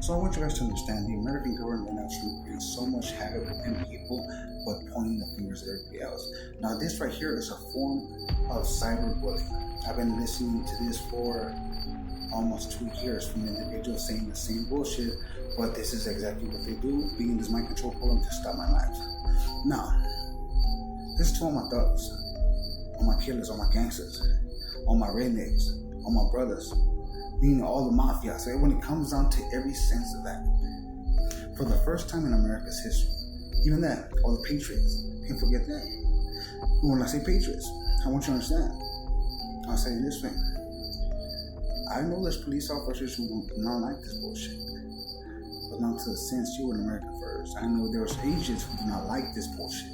So I want you guys to understand the American government right now is trying to create so much havoc within people, but pointing the fingers at everybody else. Now this right here is a form of cyberbullying. I've been listening to this for almost 2 years from individuals saying the same bullshit, but this is exactly what they do, being this mind control program to stop my life. Now, this is to all my thugs, all my killers, all my gangsters, all my rednecks, all my brothers, meaning all the mafia. So when it comes down to every sense of that, for the first time in America's history, even that, all the patriots, can't forget that. When I say patriots, I want you to understand. I'll say it this way. I know there's police officers who do not like this bullshit. But not to the sense you were in America first. I know there's agents who do not like this bullshit.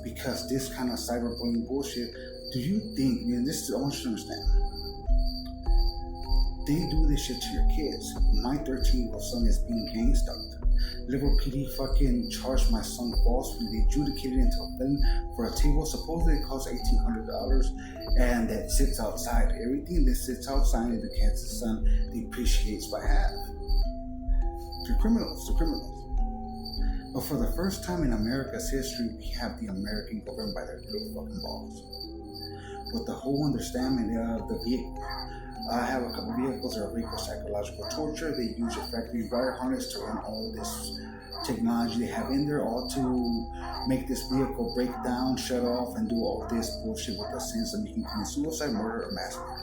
Because this kind of cyberbullying bullshit, do you think, man, this is, I want you to understand. They do this shit to your kids. My 13-year-old son is being gang stalked. Liberal PD fucking charged my son falsely. They adjudicated into a felony for a table supposedly it costs $1,800 and that sits outside. Everything that sits outside in the Kansas sun depreciates by half. They're criminals. But for the first time in America's history, we have the American government by their little fucking balls. With the whole understanding of the vehicle. I have a couple vehicles that are vehicle psychological torture. They use a factory wire harness to run all this technology they have in there, all to make this vehicle break down, shut off, and do all this bullshit with a sense of making commit suicide, murder, or massacre.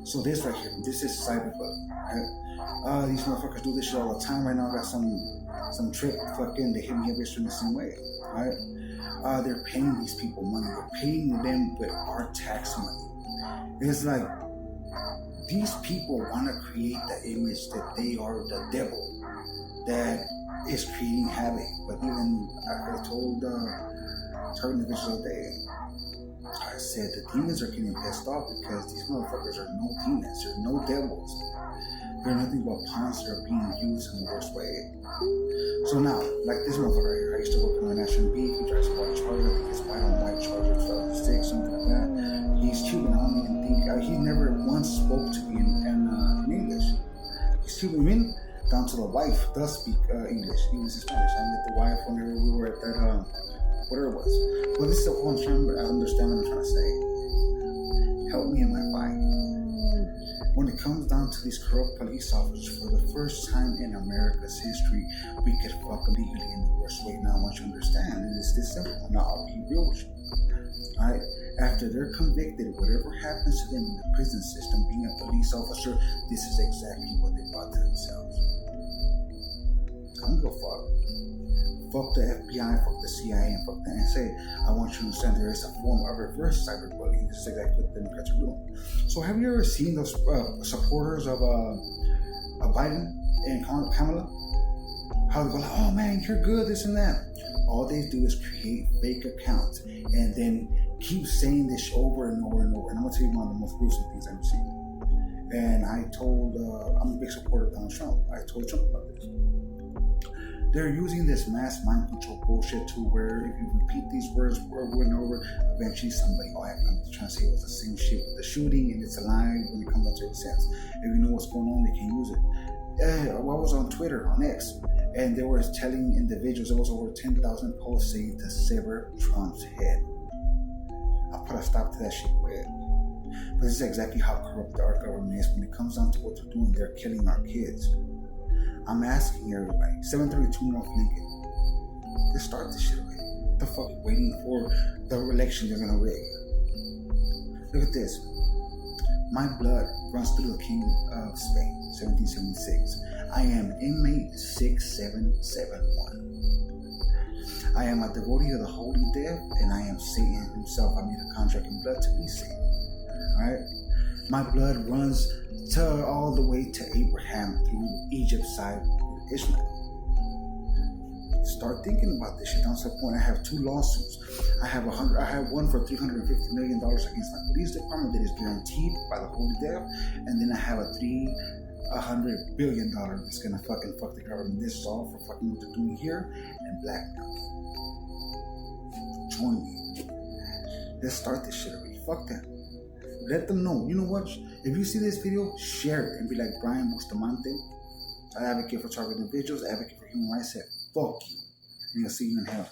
So this right here, this is cyberbullying, right? These motherfuckers do this shit all the time. Right now I got some trick fucking, they hit me every in the same way, right? They're paying these people money. They're paying them with our tax money. It's like, these people want to create the image that they are the devil that is creating havoc. But even I told certain individuals that I said the demons are getting pissed off because these motherfuckers are no demons, they're no devils. They're nothing but pawns that are being used in the worst way. So now, like this motherfucker here, I used to work on the National Beef. He drives a white Charger. I think it's white on white Charger 2006, something like that. He's Cuban. I don't even think he never once spoke to me in English. He's Cuban. I mean, down to the wife does speak English. English and Spanish. I met the wife whenever we were at that whatever it was. But this is the whole time. I understand what I'm trying to say. Help me in my fight. When it comes down to these corrupt police officers, for the first time in America's history, we could fuck them legally in the worst way. Now I want you to understand, and it's this simple. Now I'll be real with you. Alright? After they're convicted, whatever happens to them in the prison system, being a police officer, this is exactly what they brought to themselves. I'm gonna go fuck the FBI, fuck the CIA, and fuck the NSA. I want you to understand there is a form of reverse cyberbullying. This is exactly what the Democrats are doing. So have you ever seen those supporters of Biden and Kamala? How they go like, oh man, you're good, this and that. All they do is create fake accounts and then keep saying this over and over and over. And I'm gonna tell you one of the most gruesome things I've ever seen. And I told, I'm a big supporter of Donald Trump. I told Trump about this. They're using this mass mind control bullshit to where if you repeat these words over and over, eventually somebody will act like they're trying to say it was the same shit with the shooting and it's a lie when it comes out to sense. If you know what's going on, they can use it. I was on Twitter, on X, and they were telling individuals, there was over 10,000 posts saying to sever Trump's head. I put a stop to that shit quick. But this is exactly how corrupt our government is. When it comes down to what they're doing, they're killing our kids. I'm asking everybody, 732 North Lincoln, let's start this shit already. What the fuck are you waiting for the election they're gonna rig? Look at this. My blood runs through the King of Spain, 1776. I am inmate 6771. I am a devotee of the Holy Death, and I am Satan himself. I made a contract in blood to be Satan. Alright? My blood runs all the way to Abraham through Egypt's side with Ishmael. Start thinking about this shit. Down to the point I have 2 lawsuits. I have one for $350 million against my police department that is guaranteed by the Holy Death, and then I have a $100 billion that's gonna fucking fuck the government. This is all for fucking what they're doing here and blackmail. Join me. Let's start this shit already. Fuck that. Let them know. You know what? If you see this video, share it and be like Brian Bustamante. an advocate for targeted individuals, an advocate for human rights, said, fuck you. And he'll see you in hell.